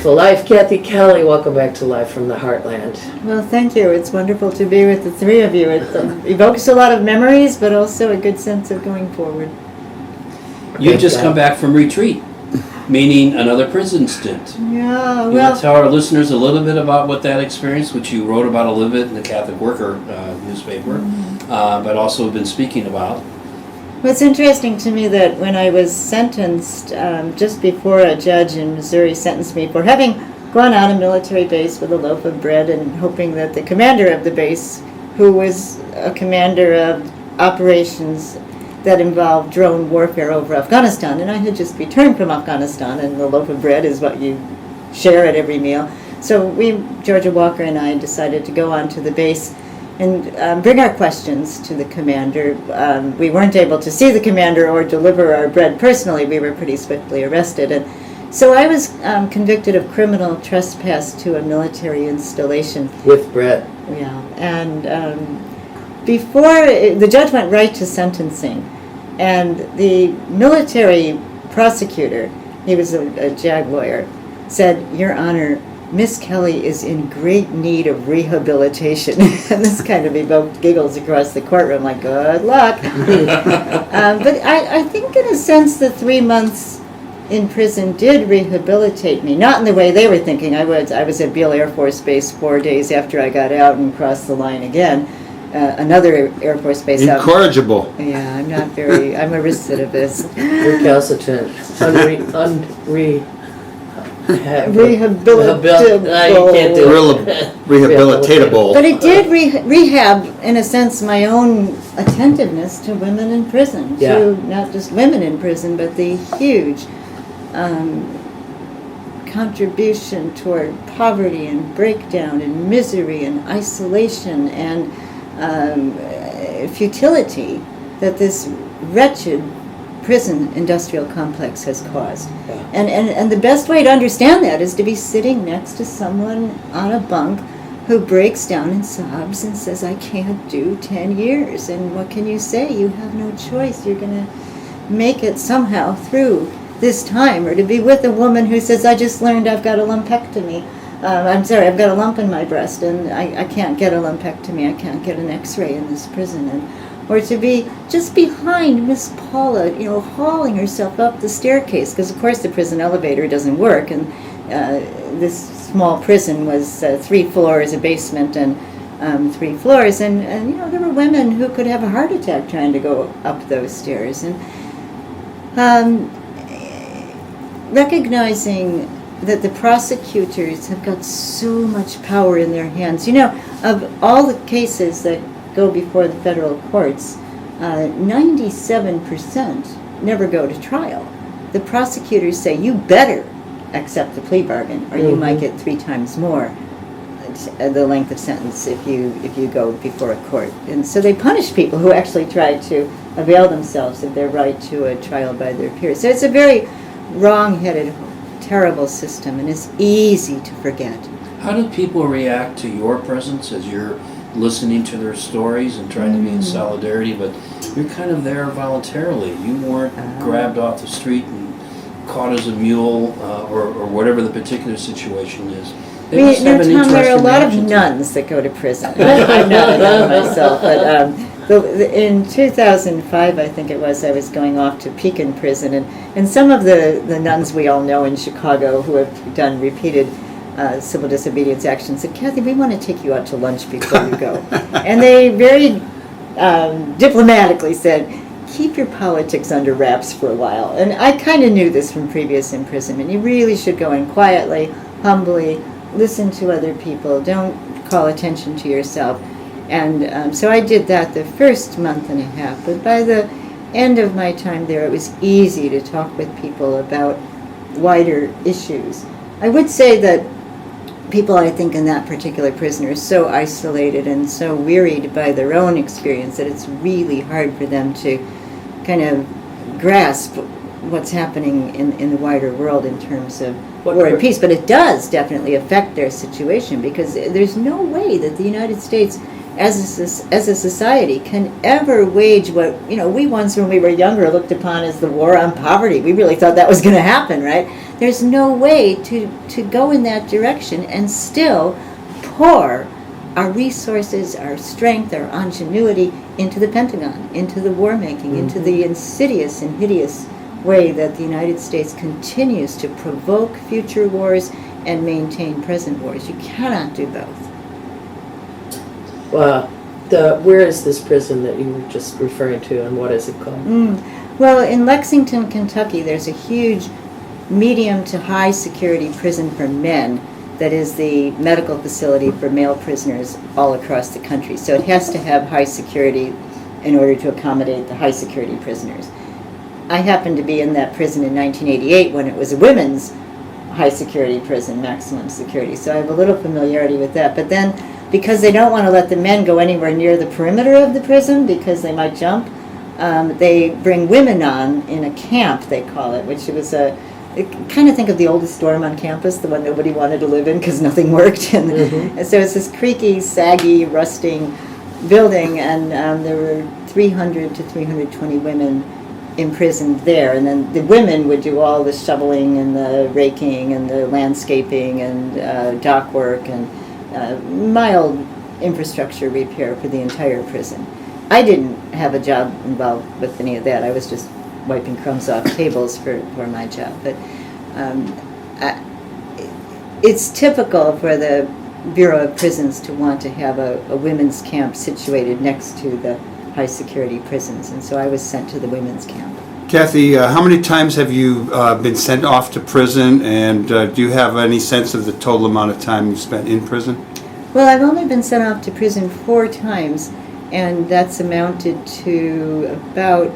Wonderful Life. Kathy Kelly, welcome back to Live from the Heartland. Well, thank you. It's wonderful to be with the three of you. It evokes a lot of memories, but also a good sense of going forward. You just come back from retreat, meaning another prison stint. Yeah, You well, want to tell our listeners a little bit about what that experience, which you wrote about a little bit in the Catholic Worker newspaper, but also have been speaking about. well, it's interesting to me that when I was sentenced, just before a judge in Missouri sentenced me for having gone on a military base with a loaf of bread and hoping that the commander of the base, who was a commander of operations that involved drone warfare over Afghanistan, and I had just returned from Afghanistan, and the loaf of bread is what you share at every meal. So Georgia Walker and I, decided to go onto the base and bring our questions to the commander. We weren't able to see the commander or deliver our bread personally. We were pretty swiftly arrested. And so I was convicted of criminal trespass to a military installation. With bread. Yeah, and before, the judge went right to sentencing. And the military prosecutor, he was a JAG lawyer, said, "Your Honor, Miss Kelly is in great need of rehabilitation." And this kind of evoked giggles across the courtroom, like, good luck. But I think in a sense the 3 months in prison did rehabilitate me. Not in the way they were thinking. I was at Beale Air Force Base 4 days after I got out and crossed the line again. Another Air Force base. Incorrigible. Yeah, I'm a recidivist. Recalcitrant. Rehabilitable. You can't do it. Rehabilitatable. But it did rehab, in a sense, my own attentiveness to women in prison. Yeah. To not just women in prison, but the huge contribution toward poverty and breakdown and misery and isolation and futility that this wretched prison industrial complex has caused. Yeah. And the best way to understand that is to be sitting next to someone on a bunk who breaks down and sobs and says, "I can't do 10 years. And what can you say? You have no choice. You're going to make it somehow through this time. Or to be with a woman who says, "I just learned I've got a lumpectomy. I've got a lump in my breast, and I can't get a lumpectomy. I can't get an X-ray in this prison." Or to be just behind Miss Paula, hauling herself up the staircase, because of course the prison elevator doesn't work, and this small prison was 3 floors, a basement, and 3 floors, and there were women who could have a heart attack trying to go up those stairs, and recognizing that the prosecutors have got so much power in their hands. Of all the cases that go before the federal courts, 97% never go to trial. The prosecutors say, "You better accept the plea bargain, or you might get 3 times more the length of sentence if you go before a court." And so they punish people who actually try to avail themselves of their right to a trial by their peers. So it's a very wrong-headed, terrible system, and it's easy to forget. How do people react to your presence as you're listening to their stories and trying to be in solidarity, but you're kind of there voluntarily? You weren't grabbed off the street and caught as a mule or whatever the particular situation is. They must have an Tom, there are a interesting lot of reaction to it. nuns that go to prison. I'm not a nun myself, but in 2005, I think it was, I was going off to Pekin prison, and some of the nuns we all know in Chicago who have done repeated civil disobedience actions said, "Kathy, we want to take you out to lunch before you go." And they very diplomatically said, "Keep your politics under wraps for a while." And I kind of knew this from previous imprisonment. You really should go in quietly, humbly, listen to other people, don't call attention to yourself. And so I did that the first month and a half, but by the end of my time there, it was easy to talk with people about wider issues. I would say that people, I think, in that particular prison are so isolated and so wearied by their own experience that it's really hard for them to kind of grasp what's happening in the wider world in terms of war and peace. But it does definitely affect their situation, because there's no way that the United States as a society can ever wage what we once, when we were younger, looked upon as the war on poverty. We really thought that was going to happen, right? There's no way to go in that direction and still pour our resources, our strength, our ingenuity into the Pentagon, into the war making, into the insidious and hideous way that the United States continues to provoke future wars and maintain present wars. You cannot do both. Where is this prison that you were just referring to, and what is it called? Well, in Lexington, Kentucky, there's a huge medium to high security prison for men that is the medical facility for male prisoners all across the country. So it has to have high security in order to accommodate the high security prisoners. I happened to be in that prison in 1988 when it was a women's high security prison, maximum security. So I have a little familiarity with that. But then, because they don't want to let the men go anywhere near the perimeter of the prison because they might jump, they bring women on in a camp, they call it, which was kind of think of the oldest dorm on campus, the one nobody wanted to live in because nothing worked. And so it's this creaky, saggy, rusting building, and there were 300 to 320 women imprisoned there. And then the women would do all the shoveling and the raking and the landscaping and dock work and mild infrastructure repair for the entire prison. I didn't have a job involved with any of that. I was just wiping crumbs off tables for my job. But it's typical for the Bureau of Prisons to want to have a women's camp situated next to the high security prisons, and so I was sent to the women's camp. Kathy, how many times have you been sent off to prison, and do you have any sense of the total amount of time you spent in prison? Well, I've only been sent off to prison 4 times, and that's amounted to about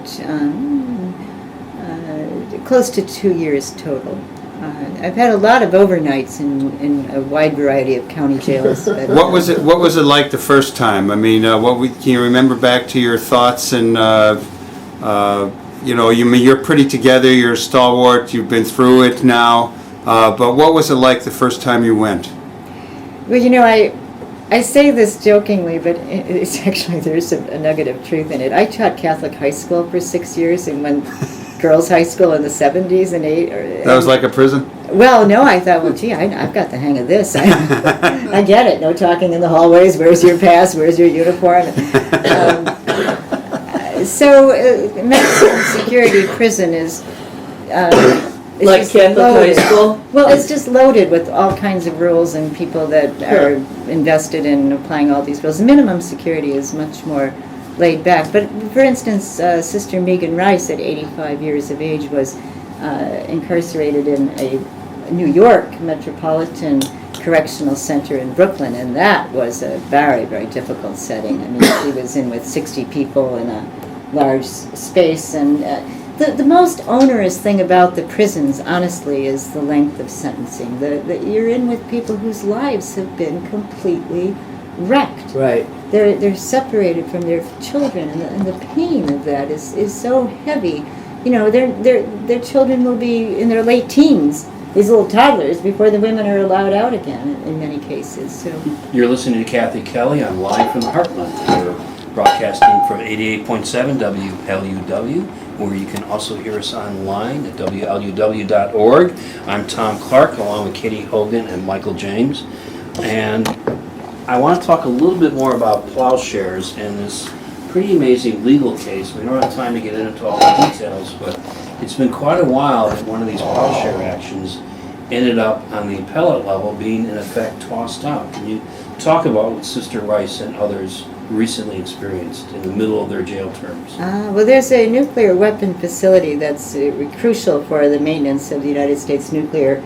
close to 2 years total. I've had a lot of overnights in a wide variety of county jails. But, What was it like the first time? I mean, can you remember back to your thoughts and you're pretty together, you're a stalwart, you've been through it now, but what was it like the first time you went? Well, I say this jokingly, but it's actually, there's a nugget of truth in it. I taught Catholic high school for 6 years and went girls' high school in the 70s and 80s. That was like a prison? Well, no, I thought, well, gee, I've got the hang of this. I get it. No talking in the hallways. Where's your pass? Where's your uniform? Maximum security prison is like Catholic high school? Well, it's just loaded with all kinds of rules and people that are invested in applying all these rules. Minimum security is much more laid back. But for instance, Sister Megan Rice, at 85 years of age, was incarcerated in a New York Metropolitan Correctional Center in Brooklyn, and that was a very, very difficult setting. I mean, she was in with 60 people in a large space, and the most onerous thing about the prisons, honestly, is the length of sentencing. You're in with people whose lives have been completely wrecked. Right. They're separated from their children, and the pain of that is so heavy. Their children will be in their late teens, these little toddlers, before the women are allowed out again in many cases. So You're listening to Kathy Kelly on Live from the Heartland. We're broadcasting from 88.7 WLUW, where you can also hear us online at WLUW.org. I'm Thom Clark, along with Katy, Hogan, and Michael James. And I want to talk a little bit more about plowshares and this pretty amazing legal case. We don't have time to get into all the details, but it's been quite a while that one of these plowshare actions ended up on the appellate level being in effect tossed out. Can you talk about what Sister Rice and others recently experienced in the middle of their jail terms? Well, there's a nuclear weapon facility that's crucial for the maintenance of the United States nuclear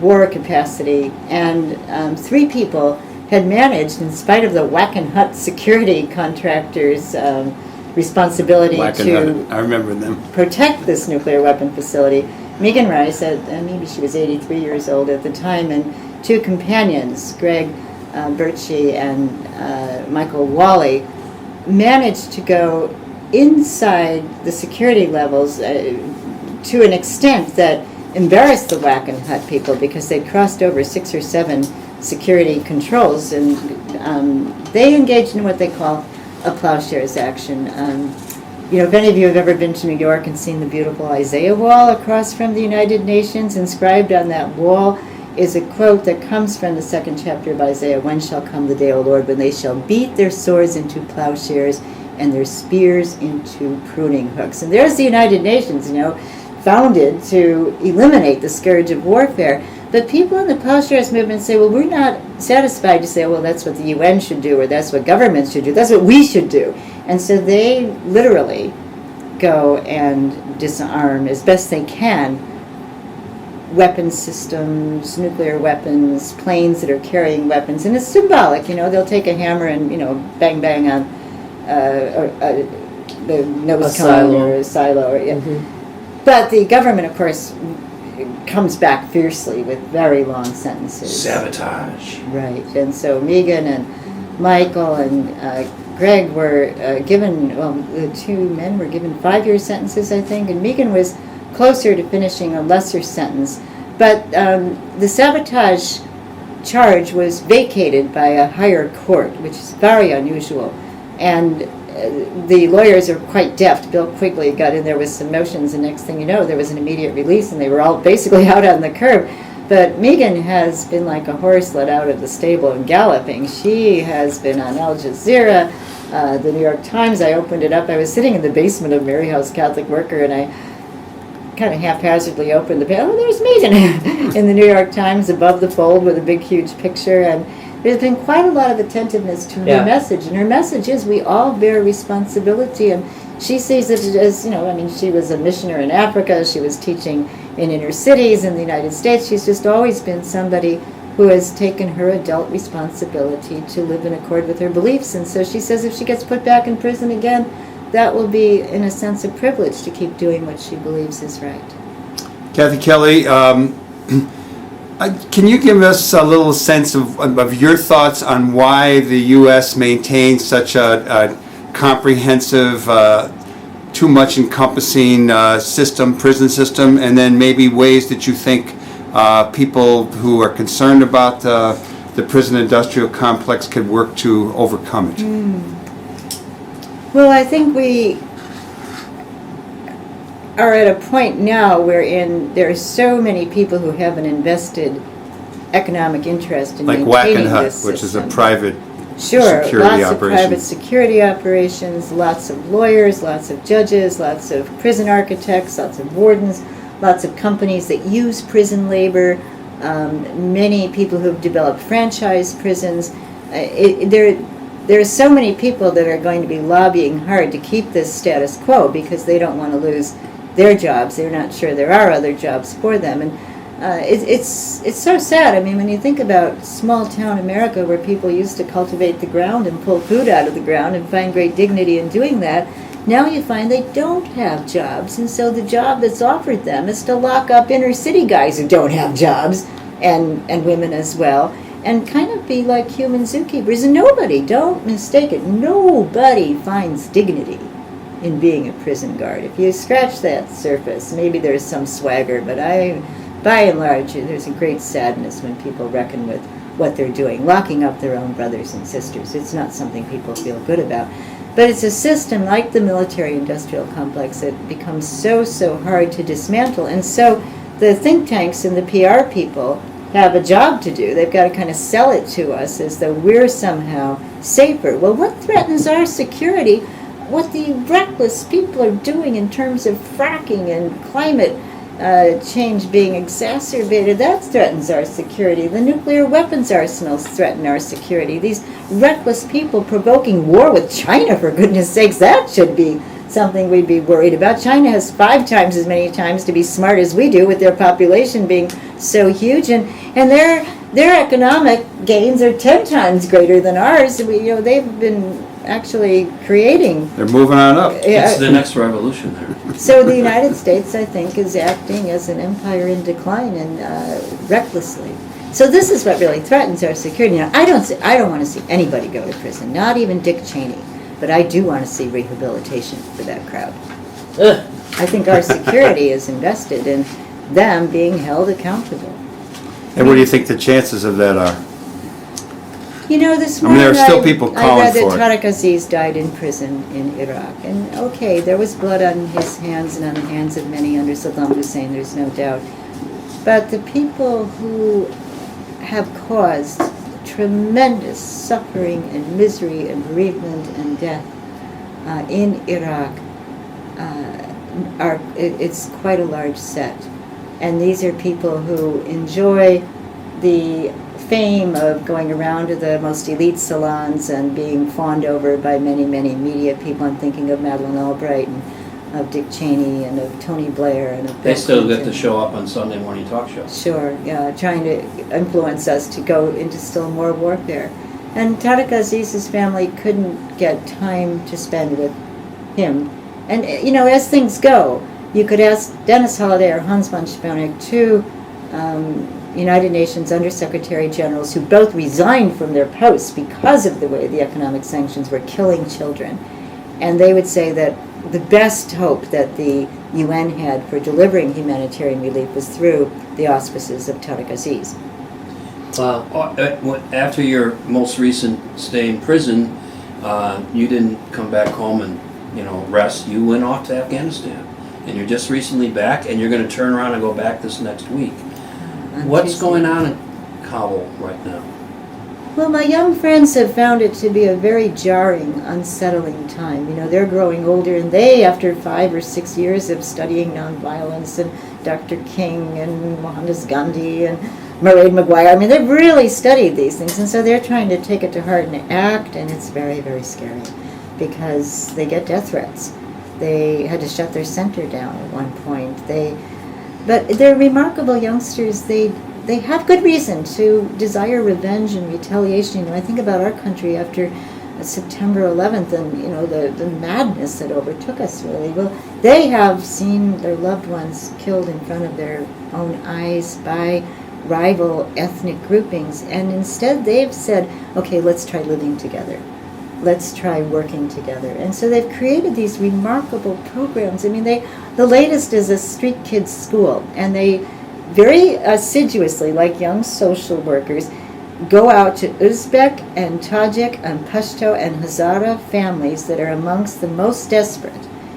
war capacity, and 3 people had managed, in spite of the Wackenhut security contractors' responsibility to I remember them. protect this nuclear weapon facility. Megan Rice, maybe she was 83 years old at the time, and 2 companions, Greg Birchie and Michael Wally, managed to go inside the security levels to an extent that embarrassed the Wackenhut people, because they'd crossed over 6 or 7 security controls, and they engaged in what they call a plowshares action. if any of you have ever been to New York and seen the beautiful Isaiah Wall across from the United Nations, inscribed on that wall is a quote that comes from the 2nd chapter of Isaiah, "When shall come the day, O Lord, when they shall beat their swords into plowshares and their spears into pruning hooks." And there's the United Nations, founded to eliminate the scourge of warfare. But people in the plowshares movement say, well, we're not satisfied to say, well, that's what the UN should do, or that's what governments should do. That's what we should do. And so they literally go and disarm as best they can weapon systems, nuclear weapons, planes that are carrying weapons. And it's symbolic, they'll take a hammer and, bang, bang on the nose cone or a silo. Or, yeah. But the government, of course, comes back fiercely with very long sentences. Sabotage. Right. And so Megan and Michael and Greg were given, the 2 men were given 5-year sentences, I think, and Megan was closer to finishing a lesser sentence. But the sabotage charge was vacated by a higher court, which is very unusual. And the lawyers are quite deft. Bill Quigley got in there with some motions, and next thing you know, there was an immediate release, and they were all basically out on the curb. But Megan has been like a horse let out of the stable and galloping. She has been on Al Jazeera, the New York Times. I opened it up. I was sitting in the basement of Mary House Catholic Worker, and I kind of haphazardly opened the page. Oh, there's Megan in the New York Times above the fold with a big, huge picture. And there's been quite a lot of attentiveness to her message. And her message is we all bear responsibility. And she sees it as, she was a missioner in Africa. She was teaching in inner cities in the United States. She's just always been somebody who has taken her adult responsibility to live in accord with her beliefs. And so she says if she gets put back in prison again, that will be, in a sense, a privilege to keep doing what she believes is right. Kathy Kelly, can you give us a little sense of your thoughts on why the U.S. maintains such a comprehensive, too much encompassing prison system, and then maybe ways that you think people who are concerned about the prison industrial complex could work to overcome it? Well, I think we are at a point now wherein there are so many people who have an invested economic interest in maintaining this system. Which is a private Sure, security lots operation. of private security operations, lots of lawyers, lots of judges, lots of prison architects, lots of wardens, lots of companies that use prison labor, many people who have developed franchise prisons. There are so many people that are going to be lobbying hard to keep this status quo because they don't want to lose their jobs. They're not sure there are other jobs for them. And it's so sad. I mean, when you think about small town America where people used to cultivate the ground and pull food out of the ground and find great dignity in doing that, now you find they don't have jobs. And so the job that's offered them is to lock up inner city guys who don't have jobs, and women as well, and kind of be like human zookeepers. And nobody, don't mistake it, nobody finds dignity in being a prison guard. If you scratch that surface, maybe there's some swagger, but by and large, there's a great sadness when people reckon with what they're doing, locking up their own brothers and sisters. It's not something people feel good about. But it's a system like the military-industrial complex that becomes so hard to dismantle. And so the think tanks and the PR people have a job to do. They've got to kind of sell it to us as though we're somehow safer. Well, what threatens our security? What the reckless people are doing in terms of fracking and climate change being exacerbated, that threatens our security. The nuclear weapons arsenals threaten our security. These reckless people provoking war with China, for goodness sakes, that should be something we'd be worried about. China has 5 times as many times to be smart as we do, with their population being so huge, and their economic gains are 10 times greater than ours. They've been actually creating. They're moving on up. It's the next revolution there. So the United States, I think, is acting as an empire in decline, and recklessly. So this is what really threatens our security. Now, I don't want to see anybody go to prison, not even Dick Cheney, but I do want to see rehabilitation for that crowd. I think our security is invested in them being held accountable. And what do you think the chances of that are? You know, this I mean, there are morning still people I calling read that for it. Tariq Aziz died in prison in Iraq. And okay, there was blood on his hands and on the hands of many under Saddam Hussein, there's no doubt. But the people who have caused tremendous suffering and misery and bereavement and death in Iraq it's quite a large set. And these are people who enjoy the fame of going around to the most elite salons and being fawned over by many, many media people. I'm thinking of Madeleine Albright and of Dick Cheney and of Tony Blair and of They Bill still get Clinton. to show up on Sunday morning talk shows. Sure, yeah, trying to influence us to go into still more warfare. And Tariq Aziz's family couldn't get time to spend with him. And, you know, as things go, you could ask Dennis Holliday or Hans von Sponek, two United Nations Undersecretary Generals who both resigned from their posts because of the way the economic sanctions were killing children. And they would say that the best hope that the UN had for delivering humanitarian relief was through the auspices of Tariq Aziz. Wow. After your most recent stay in prison, you didn't come back home and rest. You went off to Afghanistan, and you're just recently back, and you're going to turn around and go back this next week. What's Tuesday. going on in Kabul right now? Well, my young friends have found it to be a very jarring, unsettling time. You know, they're growing older, and they, after 5 or 6 years of studying nonviolence and Dr. King and Mohandas Gandhi and Mairead Maguire, I mean, they've really studied these things, and so they're trying to take it to heart and act, and it's very, very scary because they get death threats. They had to shut their center down at one point. But they're remarkable youngsters. They have good reason to desire revenge and retaliation. You know, I think about our country after September 11th and, the madness that overtook us, really. Well, they have seen their loved ones killed in front of their own eyes by rival ethnic groupings, and instead they've said, okay, let's try living together. Let's try working together. And so they've created these remarkable programs. I mean, the latest is a street kids school, and they very assiduously, like young social workers, go out to Uzbek and Tajik and Pashto and Hazara families that are amongst the most desperate.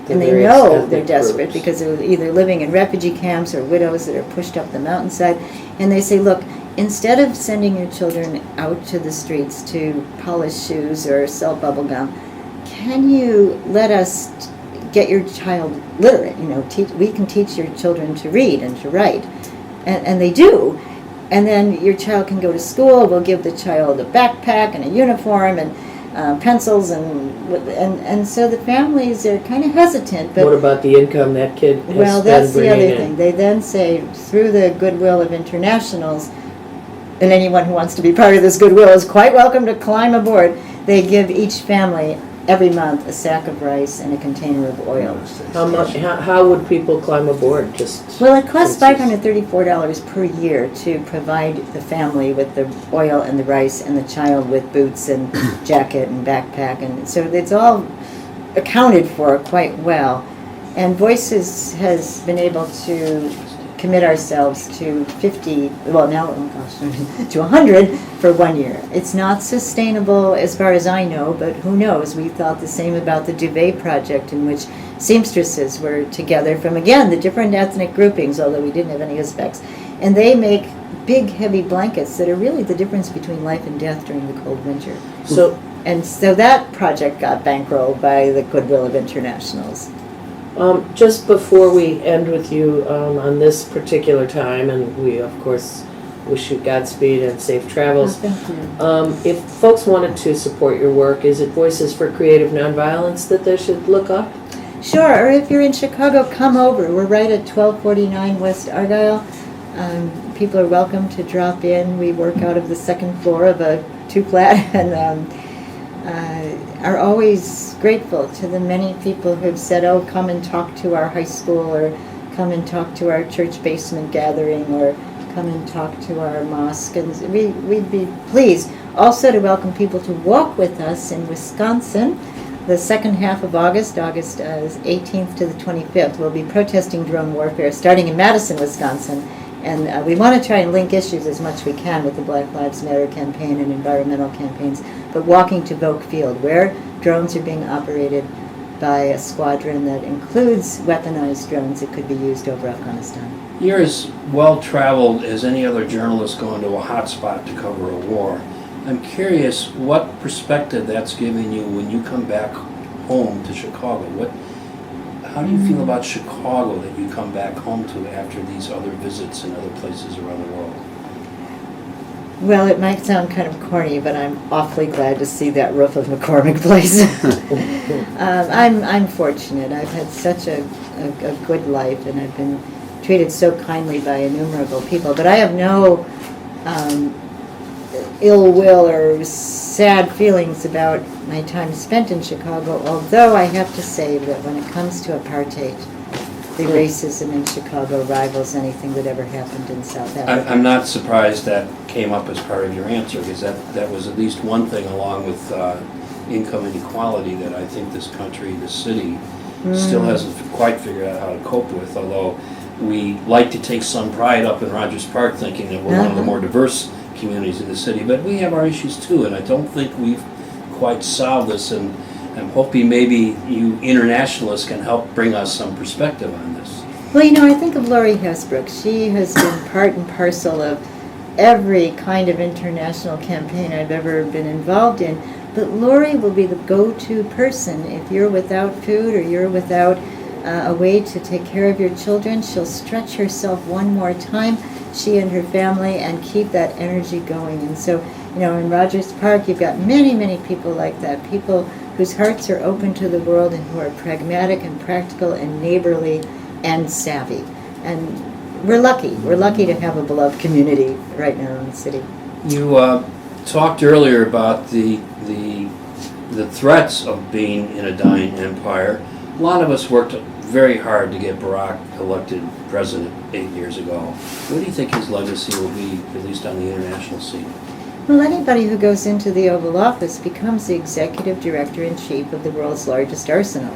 And they various know ethnic they're desperate groups. because they're either living in refugee camps or widows that are pushed up the mountainside. And they say, look, instead of sending your children out to the streets to polish shoes or sell bubble gum, can you let us get your child literate? We can teach your children to read and to write. And they do. And then your child can go to school. We'll give the child a backpack and a uniform and pencils. And so the families are kind of hesitant. But What about the income that kid has well, been that's the bringing other in? thing. They then say, through the goodwill of internationals, and anyone who wants to be part of this goodwill is quite welcome to climb aboard, they give each family every month a sack of rice and a container of oil. How much? How would people climb aboard? Just Well, it costs since it's- $534 per year to provide the family with the oil and the rice and the child with boots and jacket and backpack. And so it's all accounted for quite well. And Voices has been able to commit ourselves to 50, well now, oh gosh, to 100 for 1 year. It's not sustainable as far as I know, but who knows? We thought the same about the Duvet project, in which seamstresses were together from, again, the different ethnic groupings, although we didn't have any Uzbeks. And they make big, heavy blankets that are really the difference between life and death during the cold winter. So And so that project got bankrolled by the goodwill of internationals. just before we end with you on this particular time, and we of course wish you Godspeed and safe travels. Thank you. If folks wanted to support your work, is it Voices for Creative Nonviolence that they should look up? Sure, or if you're in Chicago, come over. We're right at 1249 West Argyle. People are welcome to drop in. We work out of the second floor of a two-flat and are always grateful to the many people who've said, oh, come and talk to our high school, or come and talk to our church basement gathering, or come and talk to our mosque. And we'd be pleased also to welcome people to walk with us in Wisconsin. The second half of August 18th to the 25th, we'll be protesting drone warfare, starting in Madison, Wisconsin, And we want to try and link issues as much as we can with the Black Lives Matter campaign and environmental campaigns. But walking to Vogue Field, where drones are being operated by a squadron that includes weaponized drones that could be used over Afghanistan. You're as well-traveled as any other journalist going to a hotspot to cover a war. I'm curious what perspective that's giving you when you come back home to Chicago. How do you feel about Chicago that you come back home to after these other visits in other places around the world? Well, it might sound kind of corny, but I'm awfully glad to see that roof of McCormick Place. I'm fortunate. I've had such a good life, and I've been treated so kindly by innumerable people. But I have no ill will or sad feelings about my time spent in Chicago, although I have to say that when it comes to apartheid, the racism in Chicago rivals anything that ever happened in South Africa. I'm not surprised that came up as part of your answer, because that was at least one thing, along with income inequality, that I think this country, this city, still hasn't quite figured out how to cope with, although we like to take some pride up in Rogers Park thinking that we're one of the more diverse communities in the city, but we have our issues too, and I don't think we've quite solved this, and I'm hoping maybe you internationalists can help bring us some perspective on this. Well, I think of Laurie Hesbrook. She has been part and parcel of every kind of international campaign I've ever been involved in, but Laurie will be the go-to person. If you're without food or you're without a way to take care of your children, she'll stretch herself one more time, she and her family, and keep that energy going. And so, in Rogers Park, you've got many, many people like that, people whose hearts are open to the world and who are pragmatic and practical and neighborly and savvy. And we're lucky. We're lucky to have a beloved community right now in the city. You talked earlier about the threats of being in a dying empire. A lot of us worked very hard to get Barack elected president 8 years ago. What do you think his legacy will be, at least on the international scene? Well, anybody who goes into the Oval Office becomes the executive director-in-chief of the world's largest arsenal.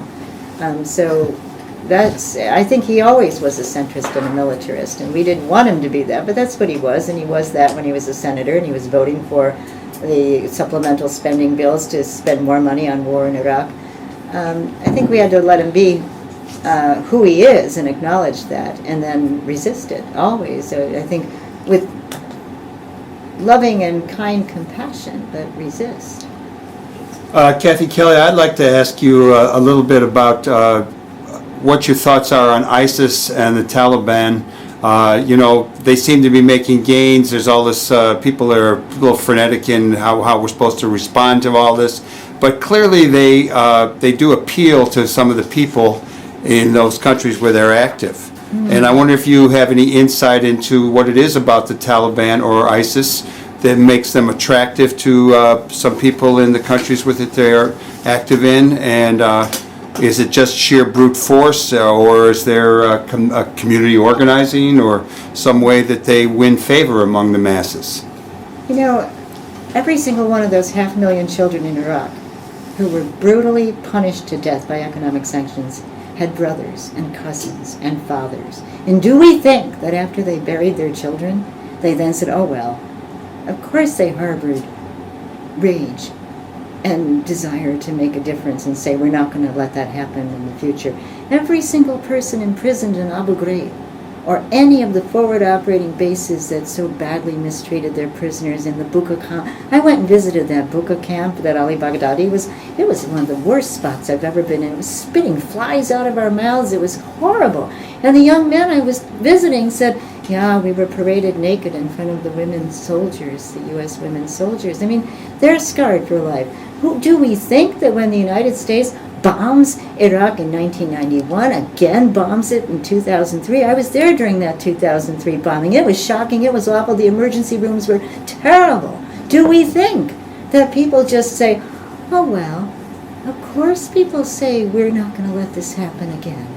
So I think he always was a centrist and a militarist, and we didn't want him to be that, but that's what he was, and he was that when he was a senator, and he was voting for the supplemental spending bills to spend more money on war in Iraq. I think we had to let him be who he is and acknowledge that, and then resist it, always. So I think with loving and kind compassion, but resist. Kathy Kelly, I'd like to ask you a little bit about what your thoughts are on ISIS and the Taliban. They seem to be making gains. There's all this, people are a little frenetic in how we're supposed to respond to all this. But clearly they do appeal to some of the people in those countries where they're active. And I wonder if you have any insight into what it is about the Taliban or ISIS that makes them attractive to some people in the countries with it they're active in, and is it just sheer brute force, or is there a community organizing or some way that they win favor among the masses? Every single one of those 500,000 children in Iraq who were brutally punished to death by economic sanctions had brothers and cousins and fathers. And do we think that after they buried their children, they then said, oh well, of course they harbored rage and desire to make a difference and say we're not going to let that happen in the future. Every single person imprisoned in Abu Ghraib or any of the forward operating bases that so badly mistreated their prisoners in the Buqa camp. I went and visited that Buqa camp that Ali Baghdadi was. It was one of the worst spots I've ever been in. It was spitting flies out of our mouths. It was horrible. And the young man I was visiting said, yeah, we were paraded naked in front of the women soldiers, the U.S. women soldiers. I mean, they're scarred for life. Do we think that when the United States bombs Iraq in 1991, again bombs it in 2003. I was there during that 2003 bombing. It was shocking. It was awful. The emergency rooms were terrible. Do we think that people just say, oh, well, of course people say we're not going to let this happen again.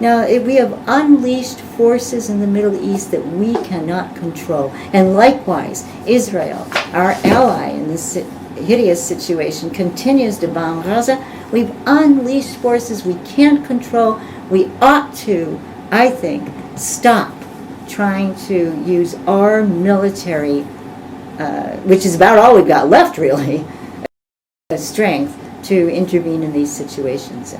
Now, we have unleashed forces in the Middle East that we cannot control. And likewise, Israel, our ally in this hideous situation, continues to bomb Gaza. We've unleashed forces we can't control. We ought to, I think, stop trying to use our military, which is about all we've got left really, strength to intervene in these situations.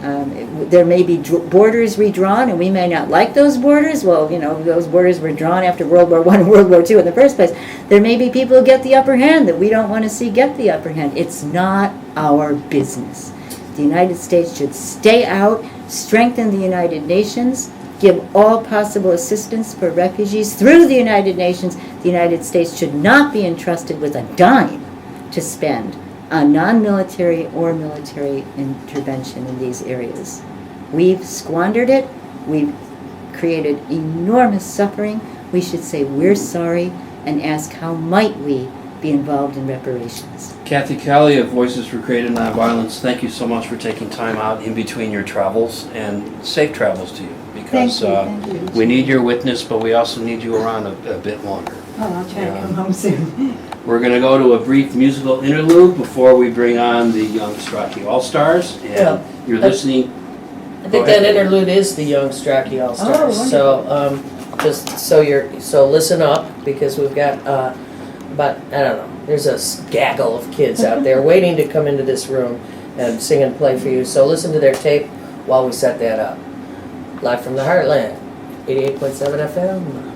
There may be borders redrawn, and we may not like those borders. Well, those borders were drawn after World War I and World War II in the first place. There may be people who get the upper hand that we don't want to see get the upper hand. It's not our business. The United States should stay out, strengthen the United Nations, give all possible assistance for refugees through the United Nations. The United States should not be entrusted with a dime to spend on non-military or military intervention in these areas. We've squandered it. We've created enormous suffering. We should say we're sorry and ask how might we be involved in reparations. Kathy Kelly of Voices for Creative Nonviolence, thank you so much for taking time out in between your travels, and safe travels to you, because Thank you. we need your witness, but we also need you around a bit longer. Oh, I'll try to come home soon. We're going to go to a brief musical interlude before we bring on the Young Strachey All-Stars, and Yeah. you're listeing. I think that interlude is the Young Strachey All-Stars. Oh, so just so listen up, because we've got about, I don't know, there's a gaggle of kids out there waiting to come into this room and sing and play for you. So listen to their tape while we set that up. Live from the Heartland, 88.7 FM.